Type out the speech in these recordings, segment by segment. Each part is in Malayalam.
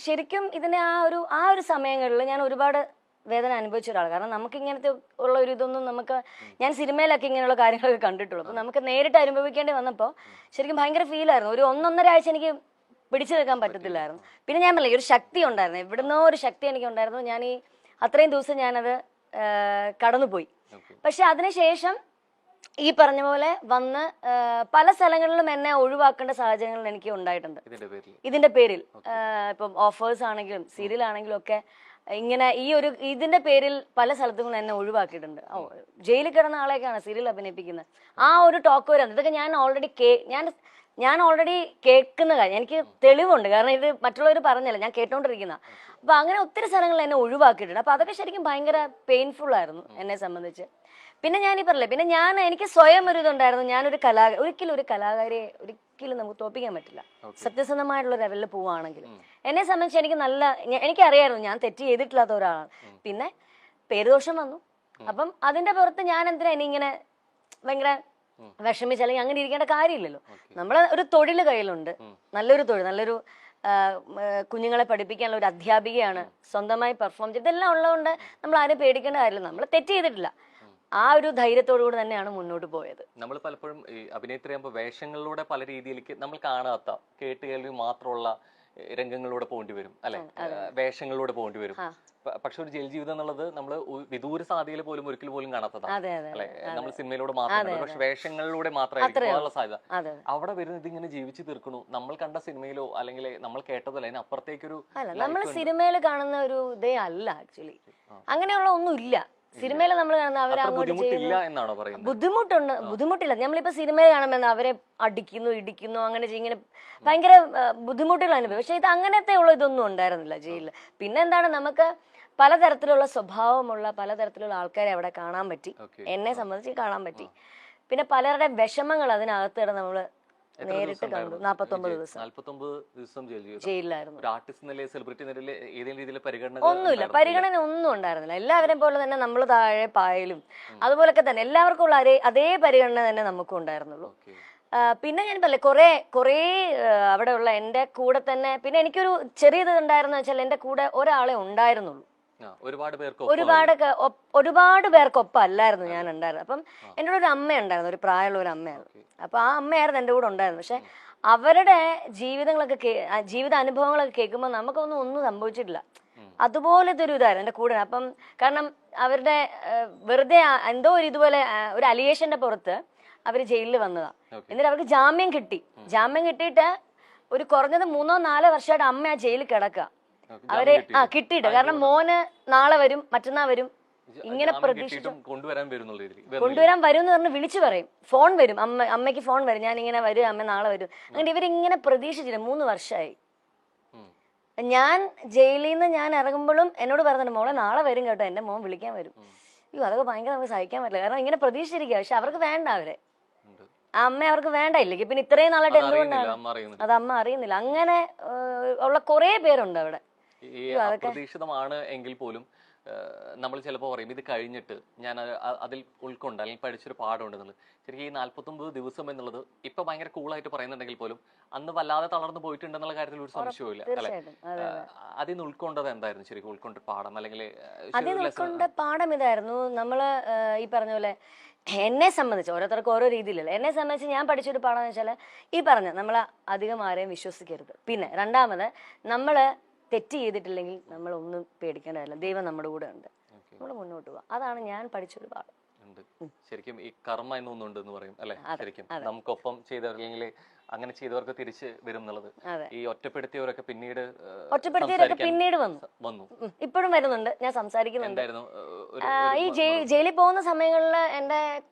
ശരിക്കും ഇതിനെ ആ ഒരു സമയങ്ങളിൽ ഞാൻ ഒരുപാട് വേദന അനുഭവിച്ച ഒരാൾ. കാരണം നമുക്ക് ഇങ്ങനത്തെ ഉള്ള ഒരു ഇതൊന്നും ഞാൻ സിനിമയിലൊക്കെ ഇങ്ങനെയുള്ള കാര്യങ്ങളൊക്കെ കണ്ടിട്ടുള്ളൂ. അപ്പൊ നമുക്ക് നേരിട്ട് അനുഭവിക്കേണ്ടി വന്നപ്പോൾ ശരിക്കും ഭയങ്കര ഫീലായിരുന്നു. ഒരു 1-1.5 ആഴ്ച എനിക്ക് പിടിച്ചു നിൽക്കാൻ പറ്റത്തില്ലായിരുന്നു. പിന്നെ ഞാൻ പറഞ്ഞില്ല, ഒരു ശക്തി ഉണ്ടായിരുന്നു, എവിടുന്നോ ഒരു ശക്തി എനിക്ക് ഉണ്ടായിരുന്നു. ഞാൻ അത്രയും ദിവസം ഞാനത് കടന്നുപോയി. പക്ഷെ അതിനുശേഷം ഈ പറഞ്ഞ പോലെ വന്ന് പല സ്ഥലങ്ങളിലും എന്നെ ഒഴിവാക്കേണ്ട സാഹചര്യങ്ങൾ എനിക്ക് ഉണ്ടായിട്ടുണ്ട് ഇതിന്റെ പേരിൽ. ഇപ്പം ഓഫേഴ്സ് ആണെങ്കിലും സീരിയൽ ആണെങ്കിലും ഒക്കെ ഇങ്ങനെ ഇതിന്റെ പേരിൽ പല സ്ഥലത്തും എന്നെ ഒഴിവാക്കിയിട്ടുണ്ട്. ജയിലിൽ കിടന്ന ആളെയൊക്കെയാണ് സീരിയൽ അഭിനയിപ്പിക്കുന്നത്. ആ ഒരു ടോക്ക് വരെ ഇതൊക്കെ ഞാൻ ഓൾറെഡി കേൾക്കുന്ന കാര്യം, എനിക്ക് തെളിവുണ്ട്. കാരണം ഇത് മറ്റുള്ളവർ പറഞ്ഞല്ല, ഞാൻ കേട്ടോണ്ടിരിക്കുന്ന. അപ്പൊ അങ്ങനെ ഒത്തിരി സ്ഥലങ്ങളിൽ എന്നെ ഒഴിവാക്കിയിട്ടുണ്ട്. അപ്പൊ അതൊക്കെ ശരിക്കും ഭയങ്കര പെയിൻഫുൾ ആയിരുന്നു എന്നെ സംബന്ധിച്ച്. പിന്നെ ഞാനീ പറഞ്ഞില്ലേ, പിന്നെ എനിക്ക് സ്വയം ഒരു ഇതുണ്ടായിരുന്നു, ഞാനൊരു ഒരിക്കലും ഒരു കലാകാരിയെ ഒരിക്കലും നമുക്ക് തോപ്പിക്കാൻ പറ്റില്ല. സത്യസന്ധമായിട്ടുള്ള ലെവലിൽ പോവുകയാണെങ്കിൽ എന്നെ സംബന്ധിച്ച് എനിക്കറിയായിരുന്നു ഞാൻ തെറ്റ് ചെയ്തിട്ടില്ലാത്ത ഒരാളാണ്. പിന്നെ പേരുദോഷം വന്നു. അപ്പം അതിന്റെ പുറത്ത് ഞാൻ എന്തിനാ ഇങ്ങനെ ഭയങ്കര വിഷമിച്ച് അല്ലെങ്കിൽ അങ്ങനെ ഇരിക്കേണ്ട കാര്യമില്ലല്ലോ. നമ്മളെ ഒരു തൊഴിൽ കയ്യിലുണ്ട്, നല്ലൊരു തൊഴിൽ, നല്ലൊരു കുഞ്ഞുങ്ങളെ പഠിപ്പിക്കാനുള്ള ഒരു അധ്യാപികയാണ്, സ്വന്തമായി പെർഫോം ചെയ്ത് ഇതെല്ലാം ഉള്ളതുകൊണ്ട് നമ്മൾ ആരും പേടിക്കേണ്ട കാര്യമില്ല. നമ്മൾ തെറ്റ് ചെയ്തിട്ടില്ല. ആ ഒരു ധൈര്യത്തോടുകൂടി തന്നെയാണ് മുന്നോട്ട് പോയത്. നമ്മൾ പലപ്പോഴും അഭിനേത്രിയാകുമ്പോൾ വേഷങ്ങളിലൂടെ പല രീതിയിലേക്ക് നമ്മൾ കാണാത്ത കേട്ടുകേൾവി മാത്രമുള്ള രംഗങ്ങളിലൂടെ പോകേണ്ടി വരും, അല്ലെ? വേഷങ്ങളിലൂടെ പോകേണ്ടി വരും. പക്ഷെ ഒരു ജയിൽ ജീവിതം എന്നുള്ളത് നമ്മൾ വിദൂര സാധ്യതയിൽ പോലും ഒരിക്കൽ പോലും കാണാത്തതാണ്, അല്ലെ? നമ്മൾ സിനിമയിലൂടെ മാത്രമേ, പക്ഷെ വേഷങ്ങളിലൂടെ മാത്രമായിരിക്കും സാധ്യത. അവിടെ വരുന്നത് ഇതിങ്ങനെ ജീവിച്ചു തീർക്കണു. നമ്മൾ കണ്ട സിനിമയിലോ അല്ലെങ്കിൽ നമ്മൾ കേട്ടതല്ല, അതിന് അപ്പുറത്തേക്കൊരു നമ്മൾ സിനിമയിൽ കാണുന്ന ഒരു ഇതേ അല്ല ആക്ച്വലി. അങ്ങനെയുള്ള ഒന്നും ഇല്ല സിനിമയിൽ. നമ്മൾ കാണുന്ന അവരെ ബുദ്ധിമുട്ടില്ല. നമ്മളിപ്പോ സിനിമയിൽ കാണുമ്പോൾ അവരെ അടിക്കുന്നു, ഇടിക്കുന്നു, അങ്ങനെ ഇങ്ങനെ ഭയങ്കര ബുദ്ധിമുട്ടുകൾ അനുഭവം. പക്ഷെ ഇത് അങ്ങനത്തെ ഉള്ള ഇതൊന്നും ഉണ്ടായിരുന്നില്ല ജയിലിൽ. പിന്നെ എന്താണ്, നമുക്ക് പലതരത്തിലുള്ള സ്വഭാവമുള്ള പലതരത്തിലുള്ള ആൾക്കാരെ അവിടെ കാണാൻ പറ്റി. എന്നെ സംബന്ധിച്ച് കാണാൻ പറ്റി. പിന്നെ പലരുടെ വിഷമങ്ങൾ അതിനകത്ത് കിടന്ന് നമ്മള് നേരിട്ട് കണ്ടു. 49 ദിവസം ജയിലിലായിരുന്നു. ഒന്നുമില്ല, പരിഗണന ഒന്നും ഉണ്ടായിരുന്നില്ല. എല്ലാവരെയും പോലെ തന്നെ നമ്മൾ താഴെ പായലും അതുപോലൊക്കെ തന്നെ എല്ലാവർക്കും ഉള്ള അതേ പരിഗണന തന്നെ നമുക്കും ഉണ്ടായിരുന്നുള്ളൂ. പിന്നെ ഞാൻ പറയില്ല, കുറേ അവിടെയുള്ള എൻ്റെ കൂടെ തന്നെ. പിന്നെ എനിക്കൊരു ചെറിയത് ഉണ്ടായിരുന്നു വെച്ചാൽ എൻ്റെ കൂടെ ഒരാളെ ഉണ്ടായിരുന്നുള്ളൂ. ഒരുപാട് പേർക്കൊപ്പം അല്ലായിരുന്നു ഞാൻ ഉണ്ടായിരുന്നത്. അപ്പം എൻ്റെ കൂടെ ഒരു അമ്മ ഉണ്ടായിരുന്നു, ഒരു പ്രായമുള്ള ഒരു അമ്മയായിരുന്നു. അപ്പൊ ആ അമ്മയായിരുന്നു എൻ്റെ കൂടെ ഉണ്ടായിരുന്നു. പക്ഷെ അവരുടെ ജീവിത അനുഭവങ്ങളൊക്കെ കേൾക്കുമ്പോൾ ഒന്നും സംഭവിച്ചിട്ടില്ല. അതുപോലത്തെ ഒരു ഇതായിരുന്നു എൻ്റെ കൂടെ. അപ്പം കാരണം അവരുടെ വെറുതെ എന്തോ ഇതുപോലെ ഒരു അലിഗേഷന്റെ പുറത്ത് അവര് ജയിലിൽ വന്നതാ. എന്നിട്ട് അവർക്ക് ജാമ്യം കിട്ടിയിട്ട് ഒരു കുറഞ്ഞത് 3-4 വർഷമായിട്ട് അമ്മ ആ ജയിലിൽ കിടക്കുക. അവരെ കിട്ടിയിട്ട്, കാരണം മോന് നാളെ വരും, മറ്റന്നാൾ വരും, ഇങ്ങനെ പ്രതീക്ഷിച്ചു കൊണ്ടുവരാൻ വരും എന്ന് പറഞ്ഞ് വിളിച്ചു പറയും. ഫോൺ വരും, അമ്മയ്ക്ക് ഫോൺ വരും, ഞാൻ ഇങ്ങനെ വരും, അമ്മ നാളെ വരും. അങ്ങനെ ഇവരിങ്ങനെ പ്രതീക്ഷിച്ചില്ല. 3 വർഷമായി. ഞാൻ ജയിലിൽ നിന്ന് ഞാൻ ഇറങ്ങുമ്പോഴും എന്നോട് പറഞ്ഞിട്ട്, മോളെ നാളെ വരും കേട്ടോ, എന്റെ മോൻ വിളിക്കാൻ വരും. അതൊക്കെ ഭയങ്കര നമുക്ക് സഹിക്കാൻ പറ്റില്ല. കാരണം ഇങ്ങനെ പ്രതീക്ഷിച്ചിരിക്കുക. പക്ഷെ അവർക്ക് വേണ്ട, ആ അമ്മ അവർക്ക് വേണ്ട. ഇല്ലെങ്കിൽ പിന്നെ ഇത്രയും നാളായിട്ട് എന്തുകൊണ്ടാണ് അത് അമ്മ അറിയുന്നില്ല. അങ്ങനെ ഉള്ള കുറെ പേരുണ്ട് അവിടെ. അപ്രതീക്ഷിതമാണ് എങ്കിൽ പോലും നമ്മൾ ചിലപ്പോൾ പറയും ഇത് കഴിഞ്ഞിട്ട് ഞാൻ അതിൽ ഉൾക്കൊണ്ട് അല്ലെങ്കിൽ പഠിച്ചൊരു പാഠമുണ്ടെന്നുള്ളത്. ശരിക്കും ഈ 49 ദിവസം എന്നുള്ളത് ഇപ്പൊ ഭയങ്കര കൂളായിട്ട് പറയുന്നുണ്ടെങ്കിൽ പോലും അന്ന് വല്ലാതെ തളർന്നു പോയിട്ടുണ്ടെന്നുള്ള കാര്യത്തിൽ ഒരു സംശയവും ഇല്ല, അല്ലെ? അതിൽ നിന്ന് ഉൾക്കൊണ്ടത് എന്തായിരുന്നു ശരിക്കും ഉൾക്കൊണ്ട പാഠം? അല്ലെങ്കിൽ അതിൽ ഉൾക്കൊണ്ട പാഠം ഇതായിരുന്നു, നമ്മള് ഈ പറഞ്ഞ പോലെ എന്നെ സംബന്ധിച്ച് ഓരോരുത്തർക്ക് ഓരോ രീതിയിലല്ല. എന്നെ സംബന്ധിച്ച് ഞാൻ പഠിച്ചൊരു പാഠം എന്ന് വെച്ചാൽ ഈ പറഞ്ഞ നമ്മൾ അധികം ആരെയും വിശ്വസിക്കരുത്. പിന്നെ രണ്ടാമത്, നമ്മള് തെറ്റ് ചെയ്തിട്ടില്ലെങ്കിൽ നമ്മൾ ഒന്നും പേടിക്കേണ്ടതല്ല, ദൈവം നമ്മുടെ കൂടെ ഉണ്ട്, നമ്മൾ മുന്നോട്ട് പോവാം. അതാണ് ഞാൻ പഠിച്ചൊരു പാഠം. ശരിക്കും ഈ കർമ്മ എന്നൊന്നുണ്ട് എന്ന് പറയും, അല്ലെ? ശരിക്കും നമുക്കൊപ്പം ചെയ്തവരില്ലെങ്കിൽ അങ്ങനെ ചെയ്തവർക്ക് തിരിച്ച് വരും എന്നുള്ളത്. ഈ ഒറ്റപ്പെടുത്തിയവരൊക്കെ പിന്നീട് വന്നു, ഇപ്പോഴും വരുന്നുണ്ട്, ഞാൻ സംസാരിക്കുന്നുണ്ട്. ഈ ജയിലിൽ പോകുന്ന സമയങ്ങളിൽ എന്റെ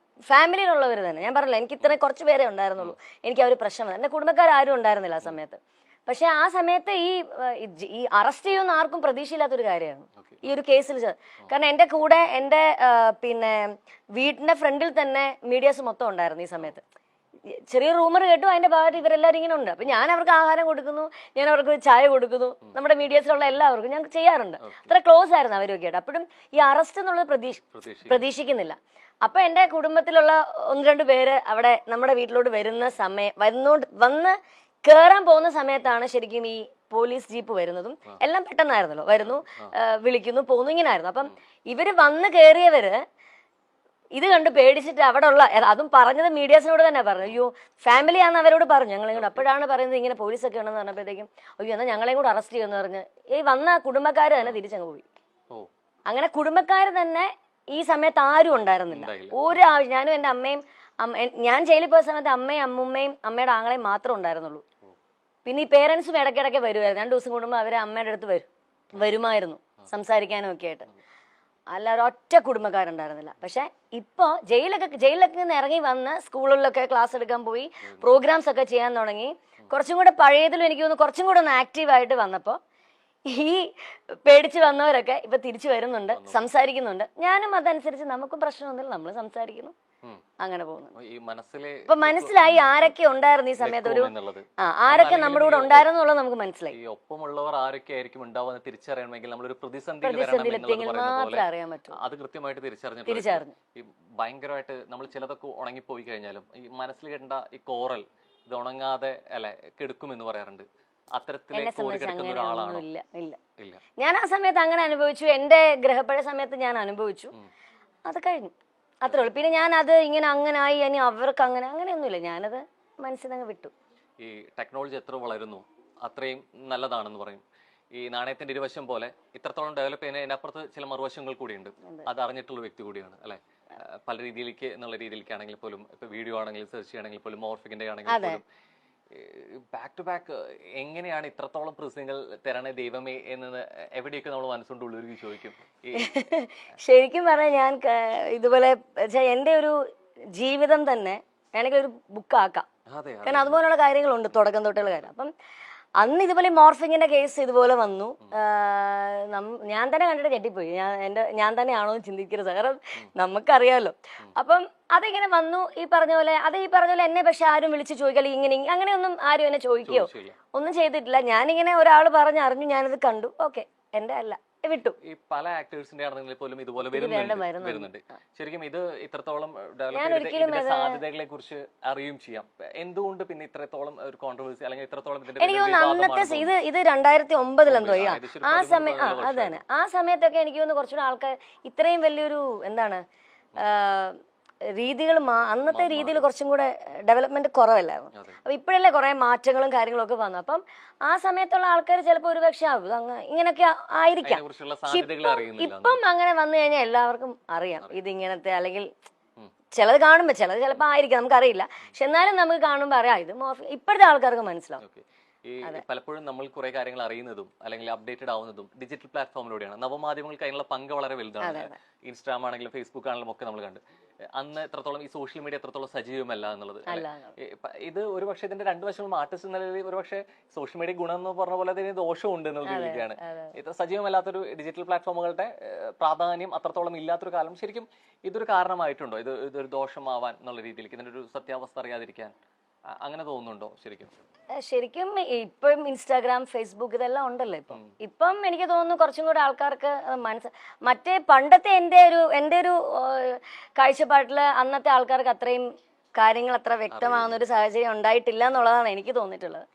ഫാമിലിയിലുള്ളവർ തന്നെ, ഞാൻ പറഞ്ഞില്ല എനിക്ക് ഇത്ര കുറച്ച് പേരെ ഉണ്ടായിരുന്നുള്ളൂ, എനിക്ക് ആ ഒരു പ്രശ്നം. എന്റെ കുടുംബക്കാരും ഉണ്ടായിരുന്നില്ല ആ സമയത്ത്. പക്ഷെ ആ സമയത്ത് ഈ അറസ്റ്റ് ചെയ്യുന്ന ആർക്കും പ്രതീക്ഷയില്ലാത്തൊരു കാര്യമാണ് ഈ ഒരു കേസിൽ. കാരണം എന്റെ കൂടെ എന്റെ പിന്നെ വീടിന്റെ ഫ്രണ്ടിൽ തന്നെ മീഡിയാസ് മൊത്തം ഉണ്ടായിരുന്നു ഈ സമയത്ത്. ചെറിയ റൂമർ കേട്ടു, അതിന്റെ ഭാഗത്ത് ഇവരെല്ലാവരും ഇങ്ങനെ ഉണ്ട്. അപ്പൊ ഞാൻ അവർക്ക് ആഹാരം കൊടുക്കുന്നു, ഞാൻ അവർക്ക് ചായ കൊടുക്കുന്നു, നമ്മുടെ മീഡിയസിലുള്ള എല്ലാവർക്കും ഞാൻ ചെയ്യാറുണ്ട്. അത്ര ക്ലോസ് ആയിരുന്നു അവരൊക്കെ ആയിട്ട്. അപ്പോഴും ഈ അറസ്റ്റ് എന്നുള്ളത് പ്രതീക്ഷിക്കുന്നില്ല. അപ്പൊ എന്റെ കുടുംബത്തിലുള്ള 1-2 പേര് അവിടെ നമ്മുടെ വീട്ടിലോട്ട് വരുന്ന സമയം വന്ന് കേറാൻ പോകുന്ന സമയത്താണ് ശരിക്കും ഈ പോലീസ് ജീപ്പ് വരുന്നതും എല്ലാം പെട്ടെന്നായിരുന്നല്ലോ, വരുന്നു, വിളിക്കുന്നു, പോകുന്നു, ഇങ്ങനായിരുന്നു. അപ്പം ഇവര് വന്ന് കയറിയവര് ഇത് കണ്ട് പേടിച്ചിട്ട് അവിടെ ഉള്ള, അതും പറഞ്ഞത് മീഡിയാസിനോട് തന്നെ പറഞ്ഞു, അയ്യോ ഫാമിലി ആണെന്ന് അവരോട് പറഞ്ഞു ഞങ്ങളെയും കൂടെ. അപ്പോഴാണ് പറയുന്നത് ഇങ്ങനെ പോലീസൊക്കെ ഉണ്ടെന്ന് പറഞ്ഞപ്പോഴത്തേക്കും അയ്യോ എന്നാൽ ഞങ്ങളെയും കൂടെ അറസ്റ്റ് ചെയ്യുമെന്ന് പറഞ്ഞ് ഈ വന്ന കുടുംബക്കാർ തന്നെ തിരിച്ചങ്ങ് പോയി. അങ്ങനെ കുടുംബക്കാർ തന്നെ ഈ സമയത്ത് ആരും ഉണ്ടായിരുന്നില്ല. ഞാനും എൻ്റെ അമ്മയും, ഞാൻ ജയിലിൽ പോയ സമയത്ത് അമ്മയും അമ്മുമ്മയും അമ്മയുടെ ആങ്ങളെയും മാത്രമേ ഉണ്ടായിരുന്നുള്ളൂ. പിന്നെ ഈ പേരൻസും ഇടയ്ക്കിടയ്ക്ക് വരുമായിരുന്നു, 2 ദിവസം കൂടുമ്പോൾ അവരെ അമ്മയുടെ അടുത്ത് വരുമായിരുന്നു സംസാരിക്കാനും ഒക്കെ ആയിട്ട്. അല്ല ഒരൊറ്റ കുടുംബക്കാരുണ്ടായിരുന്നില്ല. പക്ഷെ ഇപ്പൊ ജയിലൊക്കെ നിന്ന് ഇറങ്ങി വന്ന് സ്കൂളുകളിലൊക്കെ ക്ലാസ് എടുക്കാൻ പോയി, പ്രോഗ്രാംസ് ഒക്കെ ചെയ്യാൻ തുടങ്ങി. കുറച്ചും കൂടെ പഴയതിലും എനിക്ക് തോന്നുന്നു കുറച്ചും കൂടെ ഒന്ന് ആക്റ്റീവായിട്ട് വന്നപ്പോൾ ഈ പേടിച്ച് വന്നവരൊക്കെ ഇപ്പൊ തിരിച്ചു വരുന്നുണ്ട്, സംസാരിക്കുന്നുണ്ട്. ഞാനും അതനുസരിച്ച് നമുക്കും പ്രശ്നമൊന്നുമില്ല, നമ്മൾ സംസാരിക്കുന്നു, അങ്ങനെ പോകുന്നു. ഇപ്പൊ മനസ്സിലായി ആരൊക്കെ ഉണ്ടായിരുന്നു ഈ സമയത്ത്, ആരൊക്കെ നമ്മുടെ കൂടെ ഉണ്ടായിരുന്നു എന്നുള്ളത് നമുക്ക് മനസ്സിലായി. ഒപ്പമുള്ളവർ ആരൊക്കെ ആയിരിക്കും ഉണ്ടാവുന്ന തിരിച്ചറിയണമെങ്കിൽ നമ്മളൊരു പ്രതിസന്ധിയിലെത്തിയെങ്കിൽ മാത്രമേ അറിയാൻ പറ്റൂ. അത് കൃത്യമായിട്ട് തിരിച്ചറിഞ്ഞു. ഭയങ്കരമായിട്ട് നമ്മൾ ചിലതൊക്കെ ഉണങ്ങിപ്പോയി കഴിഞ്ഞാലും ഈ മനസ്സിൽ കേട്ട ഈ കോറൽ ഇത് ഉണങ്ങാതെ അല്ലെ കെടുക്കുമെന്ന് പറയാറുണ്ട്. ഇല്ല, ഞാൻ ആ സമയത്ത് അങ്ങനെ അനുഭവിച്ചു. എന്റെ ഗ്രഹപ്പഴ സമയത്ത് ഞാൻ അനുഭവിച്ചു, അത് കഴിഞ്ഞു, അത്രേ ഉള്ളൂ. പിന്നെ ഞാൻ അത് ഇങ്ങനെ അങ്ങനെ ആയി, ഇനി അവർക്ക് അങ്ങനെയൊന്നുമില്ല, ഞാനത് മനസ്സിൽ നിന്ന് വിട്ടു. ഈ ടെക്നോളജി എത്ര വളരുന്നു അത്രയും നല്ലതാണെന്ന് പറയും. ഈ നാണയത്തിന്റെ ഇരുവശം പോലെ ഇത്രത്തോളം ഡെവലപ്പ് ചെയ്യുന്നതിനപ്പുറത്ത് ചില മറുവശങ്ങൾ കൂടിയുണ്ട്. അത് അറിഞ്ഞിട്ടുള്ള വ്യക്തി കൂടിയാണ് അല്ലെ. പല രീതിയിലേക്ക് എന്നുള്ള രീതിയിലേക്കാണെങ്കിൽ പോലും, ഇപ്പൊ വീഡിയോ ആണെങ്കിലും സെർച്ച് ചെയ്യണമെങ്കിൽ പോലും, മോർഫിക്കിന്റെ ആണെങ്കിൽ പോലും ബാക്ക് ടു ബാക്ക് എങ്ങനെയാണ് ഇത്രത്തോളം പ്രശ്നങ്ങൾ തരണേ ദൈവമേ എന്ന് എവിടെയൊക്കെ നമ്മൾ മനസ്സുകൊണ്ട് ഉള്ളവർക്ക് ചോദിക്കും. ശരിക്കും പറഞ്ഞാൽ ഞാൻ ഇതുപോലെ എന്റെ ഒരു ജീവിതം തന്നെ വേണമെങ്കിൽ ഒരു ബുക്കാക്കാം, കാരണം അതുപോലുള്ള കാര്യങ്ങളുണ്ട് തുടക്കം തൊട്ടുള്ള കാര്യം. അപ്പം അന്ന് ഇതുപോലെ മോർഫിങ്ങിന്റെ കേസ് ഇതുപോലെ വന്നു. ഞാൻ തന്നെ കണ്ടിട്ട് ഞെട്ടിപ്പോയി. ഞാൻ തന്നെയാണോ എന്ന് ചിന്തിക്കരുത്, കാരണം നമുക്കറിയാമല്ലോ. അപ്പം അതിങ്ങനെ വന്നു, ഈ പറഞ്ഞ പോലെ എന്നെ പക്ഷെ ആരും വിളിച്ച് ചോദിക്കാല്ല, അങ്ങനെയൊന്നും ആരും എന്നെ ചോദിക്കുകയോ ഒന്നും ചെയ്തിട്ടില്ല. ഞാനിങ്ങനെ ഒരാൾ പറഞ്ഞറിഞ്ഞു, ഞാനത് കണ്ടു, ഓക്കെ, എന്റെ അല്ല, വിട്ടു. ഈ പല ആക്ടേഴ്സിന്റെ ആണെങ്കിൽ പോലും ഇതുപോലെ വരുന്നുണ്ട്. ശരിക്കും ഇത് ഇത്രത്തോളം സാധ്യതകളെ കുറിച്ച് അറിയുകയും ചെയ്യാം. എന്തുകൊണ്ട് പിന്നെ ഇത്രത്തോളം ഒരു കോൺട്രവേഴ്സി അല്ലെങ്കിൽ ഇത്രത്തോളം എനിക്ക് തോന്നുന്നു അന്നത്തെ ഇത് 2009 എന്തോ ആ സമയം, അത് തന്നെ, ആ സമയത്തൊക്കെ എനിക്ക് തോന്നുന്നു കുറച്ചുകൂടെ ആൾക്കാർ ഇത്രയും വലിയൊരു എന്താണ് രീതികൾ, അന്നത്തെ രീതിയിൽ കുറച്ചും കൂടെ ഡെവലപ്മെന്റ് കുറവല്ലായിരുന്നു. അപ്പൊ ഇപ്പോഴല്ലേ കുറെ മാറ്റങ്ങളും കാര്യങ്ങളും ഒക്കെ വന്നു. അപ്പം ആ സമയത്തുള്ള ആൾക്കാർ ചിലപ്പോൾ ഒരു പക്ഷെ ഇങ്ങനെയൊക്കെ ആയിരിക്കാം. ഇപ്പം അങ്ങനെ വന്നു കഴിഞ്ഞാൽ എല്ലാവർക്കും അറിയാം ഇതിങ്ങനത്തെ, അല്ലെങ്കിൽ ചിലത് കാണുമ്പോ ചിലപ്പോ ആയിരിക്കാം, നമുക്കറിയില്ല. പക്ഷെ എന്നാലും നമുക്ക് കാണുമ്പോ അറിയാം ഇത് ഇപ്പോഴത്തെ ആൾക്കാർക്ക് മനസ്സിലാവും. ഈ പലപ്പോഴും നമ്മൾ കുറെ കാര്യങ്ങൾ അറിയുന്നതും അല്ലെങ്കിൽ അപ്ഡേറ്റഡ് ആവുന്നതും ഡിജിറ്റൽ പ്ലാറ്റ്ഫോമിലൂടെയാണ്. നവമാധ്യമങ്ങൾക്ക് അതിനുള്ള പങ്ക് വളരെ വലുതാണ്. ഇൻസ്റ്റാഗ്രാം ആണെങ്കിലും ഫേസ്ബുക്ക് ആണെങ്കിലും ഒക്കെ നമ്മൾ കണ്ട് അന്ന് എത്രത്തോളം ഈ സോഷ്യൽ മീഡിയ എത്രത്തോളം സജീവമല്ല എന്നുള്ളത്. ഇത് ഒരുപക്ഷെ ഇതിന്റെ 2 വശങ്ങളും ആർട്ടിസ്റ്റ് എന്ന നിലയിൽ ഒരുപക്ഷെ സോഷ്യൽ മീഡിയ ഗുണം എന്ന് പറഞ്ഞ പോലെ അതിന് ദോഷവും ഉണ്ട് എന്നുള്ള രീതിയാണ്. ഇത്ര സജീവമല്ലാത്തൊരു ഡിജിറ്റൽ പ്ലാറ്റ്ഫോമുകളുടെ പ്രാധാന്യം അത്രത്തോളം ഇല്ലാത്തൊരു കാലം ശരിക്കും ഇതൊരു കാരണമായിട്ടുണ്ടോ? ഇതൊരു ദോഷമാവാൻ എന്നുള്ള രീതിയിലേക്ക്, ഇതിന്റെ ഒരു സത്യാവസ്ഥ അറിയാതിരിക്കാൻ അങ്ങനെ തോന്നുന്നുണ്ടോ? ശരിക്കും ഇപ്പം ഇൻസ്റ്റാഗ്രാം, ഫേസ്ബുക്ക് ഇതെല്ലാം ഉണ്ടല്ലോ ഇപ്പം എനിക്ക് തോന്നുന്നു കുറച്ചും കൂടെ ആൾക്കാർക്ക് മറ്റേ പണ്ടത്തെ എൻ്റെ ഒരു കാഴ്ചപ്പാട്ടില് അന്നത്തെ ആൾക്കാർക്ക് അത്രയും കാര്യങ്ങൾ അത്ര വ്യക്തമാകുന്ന ഒരു സാഹചര്യം ഉണ്ടായിട്ടില്ല എന്നുള്ളതാണ് എനിക്ക് തോന്നിയിട്ടുള്ളത്.